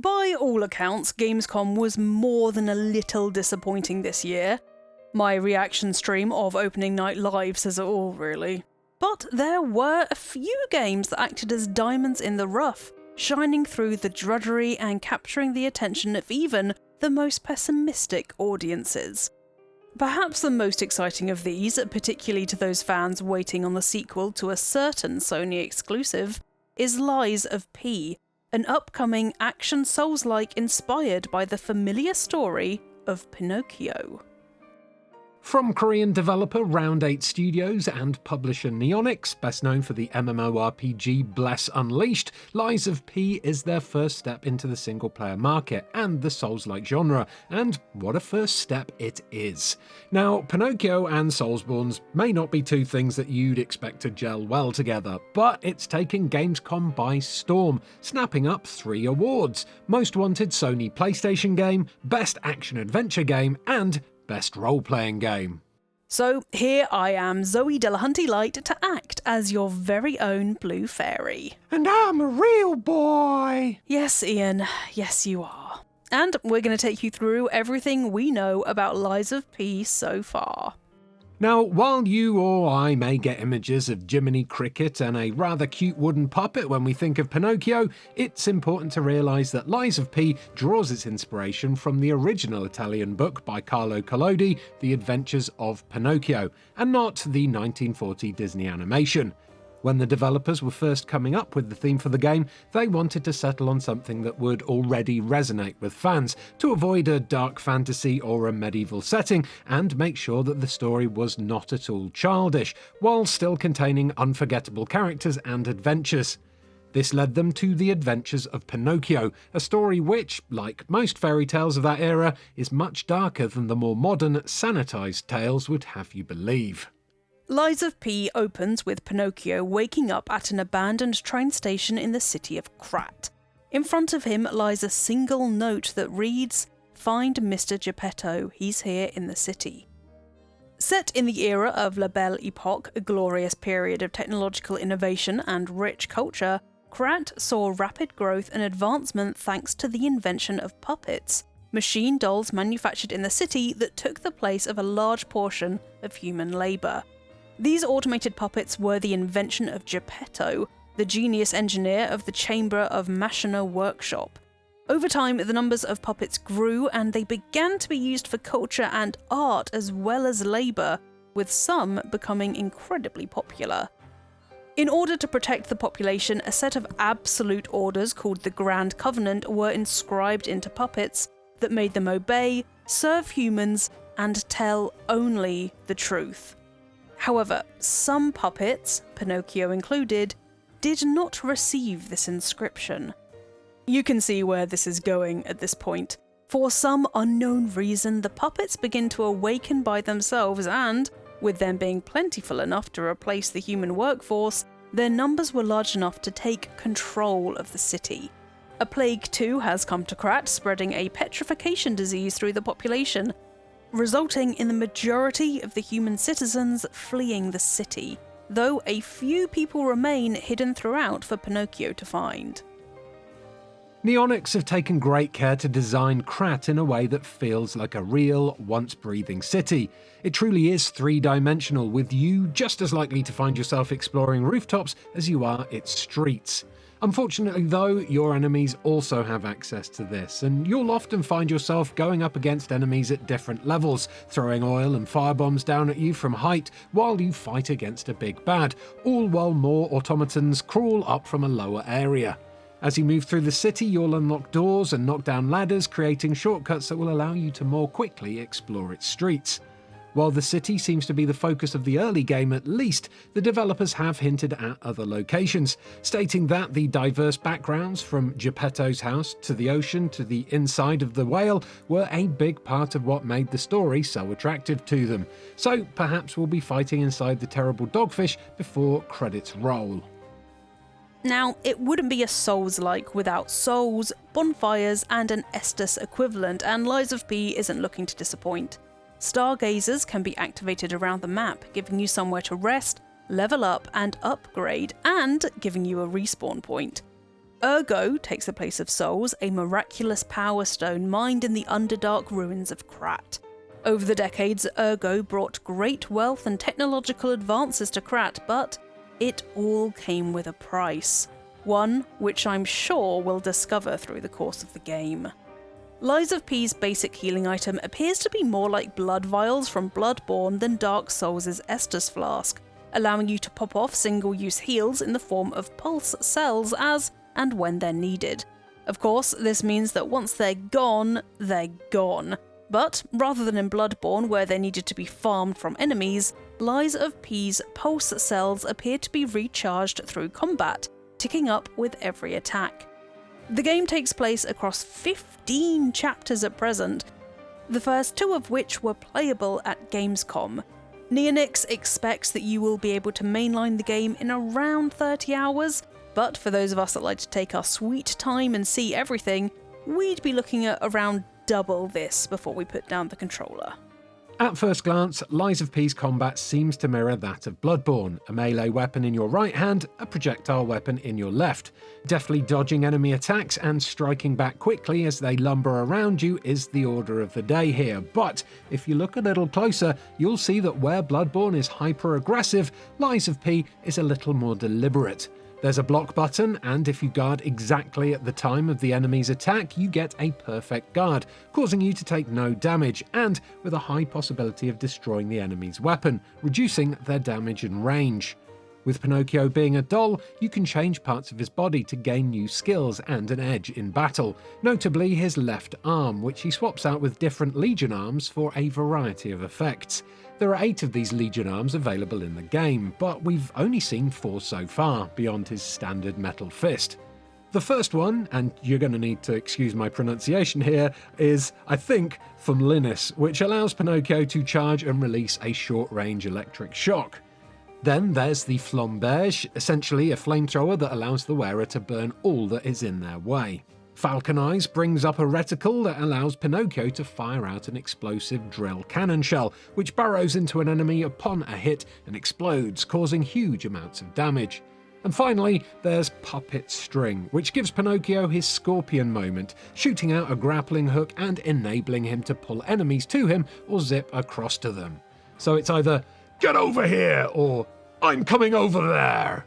By all accounts, Gamescom was more than a little disappointing this year. My reaction stream of opening night live says it all, really. But there were a few games that acted as diamonds in the rough, shining through the drudgery and capturing the attention of even the most pessimistic audiences. Perhaps the most exciting of these, particularly to those fans waiting on the sequel to a certain Sony exclusive, is Lies of P, an upcoming action Souls-like inspired by the familiar story of Pinocchio. From Korean developer Round 8 Studios and publisher Neowiz, best known for the MMORPG Bless Unleashed, Lies of P is their first step into the single-player market and the Souls-like genre, and what a first step it is. Now, Pinocchio and Soulsborns may not be two things that you'd expect to gel well together, but it's taken Gamescom by storm, snapping up 3 awards: Most Wanted Sony PlayStation Game, Best Action Adventure Game, and Best Role-Playing Game. So here I am, Zoe Delahunty-Light, to act as your very own Blue Fairy. And I'm a real boy! Yes, Ian, yes you are. And we're going to take you through everything we know about Lies of P so far. Now, while you or I may get images of Jiminy Cricket and a rather cute wooden puppet when we think of Pinocchio, it's important to realise that Lies of P draws its inspiration from the original Italian book by Carlo Collodi, The Adventures of Pinocchio, and not the 1940 Disney animation. When the developers were first coming up with the theme for the game, they wanted to settle on something that would already resonate with fans, to avoid a dark fantasy or a medieval setting, and make sure that the story was not at all childish, while still containing unforgettable characters and adventures. This led them to The Adventures of Pinocchio, a story which, like most fairy tales of that era, is much darker than the more modern, sanitised tales would have you believe. Lies of P opens with Pinocchio waking up at an abandoned train station in the city of Krat. In front of him lies a single note that reads, "Find Mr. Geppetto, he's here in the city." Set in the era of La Belle Epoque, a glorious period of technological innovation and rich culture, Krat saw rapid growth and advancement thanks to the invention of puppets, machine dolls manufactured in the city that took the place of a large portion of human labour. These automated puppets were the invention of Geppetto, the genius engineer of the Chamber of Machina workshop. Over time, the numbers of puppets grew and they began to be used for culture and art as well as labour, with some becoming incredibly popular. In order to protect the population, a set of absolute orders called the Grand Covenant were inscribed into puppets that made them obey, serve humans, and tell only the truth. However, some puppets, Pinocchio included, did not receive this inscription. You can see where this is going at this point. For some unknown reason, the puppets begin to awaken by themselves and, with them being plentiful enough to replace the human workforce, their numbers were large enough to take control of the city. A plague too has come to Krat, spreading a petrification disease through the population, resulting in the majority of the human citizens fleeing the city, though a few people remain hidden throughout for Pinocchio to find. Neowiz have taken great care to design Krat in a way that feels like a real, once-breathing city. It truly is three-dimensional, with you just as likely to find yourself exploring rooftops as you are its streets. Unfortunately though, your enemies also have access to this, and you'll often find yourself going up against enemies at different levels, throwing oil and firebombs down at you from height while you fight against a big bad, all while more automatons crawl up from a lower area. As you move through the city, you'll unlock doors and knock down ladders, creating shortcuts that will allow you to more quickly explore its streets. While the city seems to be the focus of the early game at least, the developers have hinted at other locations, stating that the diverse backgrounds from Geppetto's house to the ocean to the inside of the whale were a big part of what made the story so attractive to them. So perhaps we'll be fighting inside the terrible dogfish before credits roll. Now, it wouldn't be a Souls-like without souls, bonfires, and an Estus equivalent, and Lies of P isn't looking to disappoint. Stargazers can be activated around the map, giving you somewhere to rest, level up and upgrade, and giving you a respawn point. Ergo takes the place of souls, a miraculous power stone mined in the underdark ruins of Krat. Over the decades, Ergo brought great wealth and technological advances to Krat, but it all came with a price. One which I'm sure we'll discover through the course of the game. Lies of P's basic healing item appears to be more like blood vials from Bloodborne than Dark Souls' Estus Flask, allowing you to pop off single-use heals in the form of pulse cells as and when they're needed. Of course, this means that once they're gone, they're gone. But, rather than in Bloodborne where they needed to be farmed from enemies, Lies of P's pulse cells appear to be recharged through combat, ticking up with every attack. The game takes place across 15 chapters at present, the first 2 of which were playable at Gamescom. Neowiz expects that you will be able to mainline the game in around 30 hours, but for those of us that like to take our sweet time and see everything, we'd be looking at around double this before we put down the controller. At first glance, Lies of P's combat seems to mirror that of Bloodborne, a melee weapon in your right hand, a projectile weapon in your left. Deftly dodging enemy attacks and striking back quickly as they lumber around you is the order of the day here, but if you look a little closer, you'll see that where Bloodborne is hyper-aggressive, Lies of P is a little more deliberate. There's a block button, and if you guard exactly at the time of the enemy's attack, you get a perfect guard, causing you to take no damage, and with a high possibility of destroying the enemy's weapon, reducing their damage and range. With Pinocchio being a doll, you can change parts of his body to gain new skills and an edge in battle, notably his left arm, which he swaps out with different Legion arms for a variety of effects. There are 8 of these Legion arms available in the game, but we've only seen 4 so far, beyond his standard metal fist. The first one, and you're going to need to excuse my pronunciation here, is, I think, Fumlinis, which allows Pinocchio to charge and release a short-range electric shock. Then there's the Flamberge, essentially a flamethrower that allows the wearer to burn all that is in their way. Falcon Eyes brings up a reticle that allows Pinocchio to fire out an explosive drill cannon shell, which burrows into an enemy upon a hit and explodes, causing huge amounts of damage. And finally, there's Puppet String, which gives Pinocchio his scorpion moment, shooting out a grappling hook and enabling him to pull enemies to him or zip across to them. So it's either, "Get over here," or "I'm coming over there."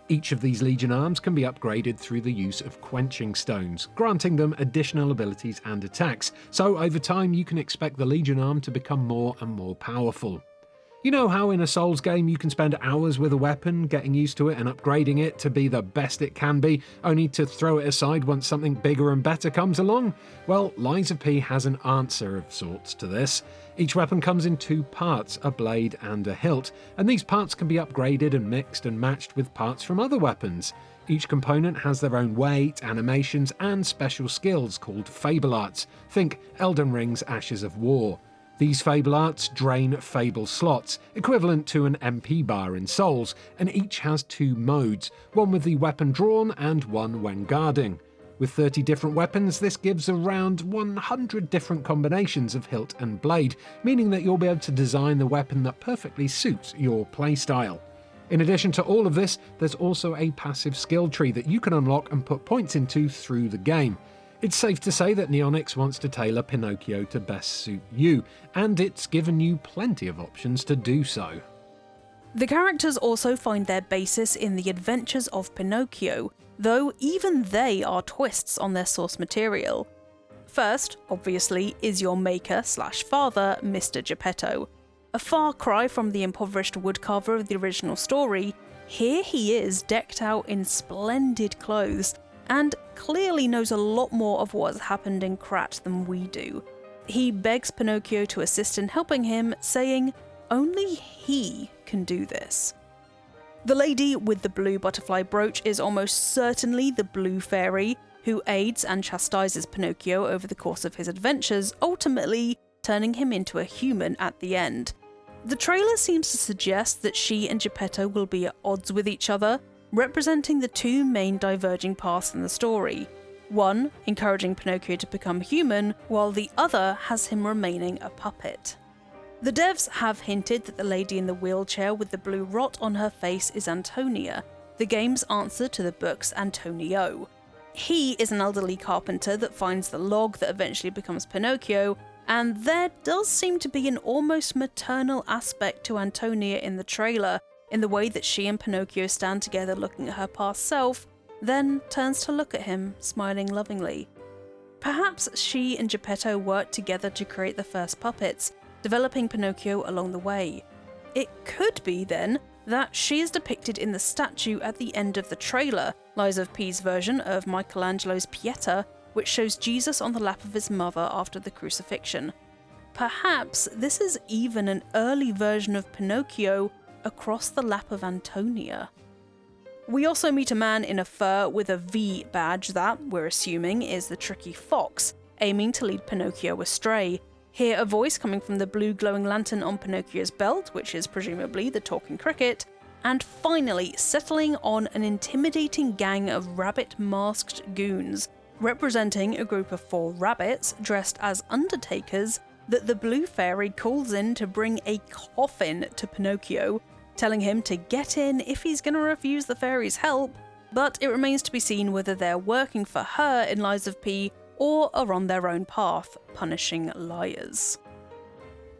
Each of these Legion arms can be upgraded through the use of quenching stones, granting them additional abilities and attacks, so over time you can expect the Legion arm to become more and more powerful. You know how in a Souls game you can spend hours with a weapon, getting used to it and upgrading it to be the best it can be, only to throw it aside once something bigger and better comes along? Well, Lies of P has an answer of sorts to this. Each weapon comes in 2 parts, a blade and a hilt, and these parts can be upgraded and mixed and matched with parts from other weapons. Each component has their own weight, animations, and special skills called Fable Arts. Think Elden Ring's Ashes of War. These Fable Arts drain Fable slots, equivalent to an MP bar in Souls, and each has 2 modes, one with the weapon drawn and one when guarding. With 30 different weapons, this gives around 100 different combinations of hilt and blade, meaning that you'll be able to design the weapon that perfectly suits your playstyle. In addition to all of this, there's also a passive skill tree that you can unlock and put points into through the game. It's safe to say that Neowiz wants to tailor Pinocchio to best suit you, and it's given you plenty of options to do so. The characters also find their basis in the Adventures of Pinocchio, though even they are twists on their source material. First, obviously, is your maker/father, Mr. Geppetto. A far cry from the impoverished woodcarver of the original story, here he is decked out in splendid clothes, and clearly knows a lot more of what has happened in Krat than we do. He begs Pinocchio to assist in helping him, saying only he can do this. The lady with the blue butterfly brooch is almost certainly the Blue Fairy, who aids and chastises Pinocchio over the course of his adventures, ultimately turning him into a human at the end. The trailer seems to suggest that she and Geppetto will be at odds with each other, representing the 2 main diverging paths in the story. One encouraging Pinocchio to become human, while the other has him remaining a puppet. The devs have hinted that the lady in the wheelchair with the blue rot on her face is Antonia, the game's answer to the book's Antonio. He is an elderly carpenter that finds the log that eventually becomes Pinocchio, and there does seem to be an almost maternal aspect to Antonia in the trailer, in the way that she and Pinocchio stand together looking at her past self, then turns to look at him, smiling lovingly. Perhaps she and Geppetto worked together to create the first puppets, developing Pinocchio along the way. It could be, then, that she is depicted in the statue at the end of the trailer, Lies of P's version of Michelangelo's Pieta, which shows Jesus on the lap of his mother after the crucifixion. Perhaps this is even an early version of Pinocchio across the lap of Antonia. We also meet a man in a fur with a V badge that, we're assuming, is the tricky fox, aiming to lead Pinocchio astray. Hear a voice coming from the blue glowing lantern on Pinocchio's belt, which is presumably the talking cricket, and finally settling on an intimidating gang of rabbit-masked goons, representing a group of 4 rabbits dressed as undertakers that the blue fairy calls in to bring a coffin to Pinocchio, telling him to get in if he's going to refuse the fairy's help, but it remains to be seen whether they're working for her in Lies of P or are on their own path, punishing liars.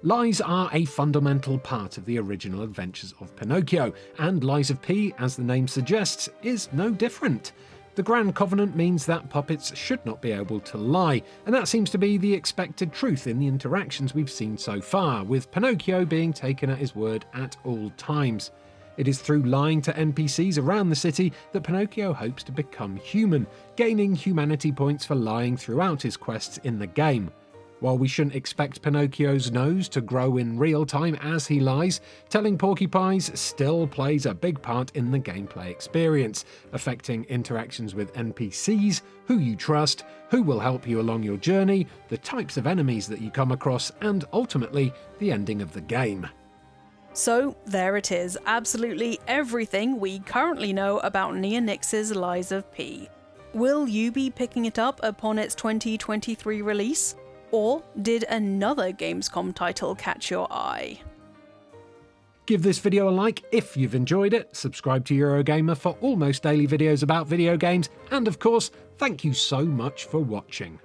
Lies are a fundamental part of the original Adventures of Pinocchio, and Lies of P, as the name suggests, is no different. The Grand Covenant means that puppets should not be able to lie, and that seems to be the expected truth in the interactions we've seen so far, with Pinocchio being taken at his word at all times. It is through lying to NPCs around the city that Pinocchio hopes to become human, gaining humanity points for lying throughout his quests in the game. While we shouldn't expect Pinocchio's nose to grow in real time as he lies, telling porcupines still plays a big part in the gameplay experience, affecting interactions with NPCs, who you trust, who will help you along your journey, the types of enemies that you come across, and ultimately, the ending of the game. So there it is, absolutely everything we currently know about Neonix's Lies of P. Will you be picking it up upon its 2023 release? Or did another Gamescom title catch your eye? Give this video a like if you've enjoyed it, subscribe to Eurogamer for almost daily videos about video games, and of course, thank you so much for watching.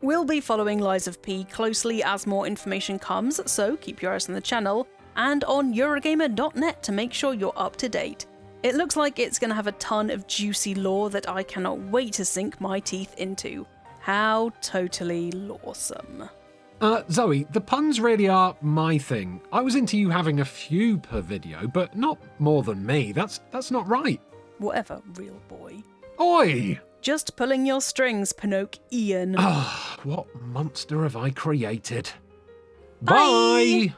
We'll be following Lies of P closely as more information comes, so keep your eyes on the channel, and on Eurogamer.net to make sure you're up to date. It looks like it's going to have a ton of juicy lore that I cannot wait to sink my teeth into. How totally lawsome. Zoe, the puns really are my thing. I was into you having a few per video, but not more than me. That's not right. Whatever, real boy. Oi! Just pulling your strings, Pinocchio. What monster have I created? Bye! Bye!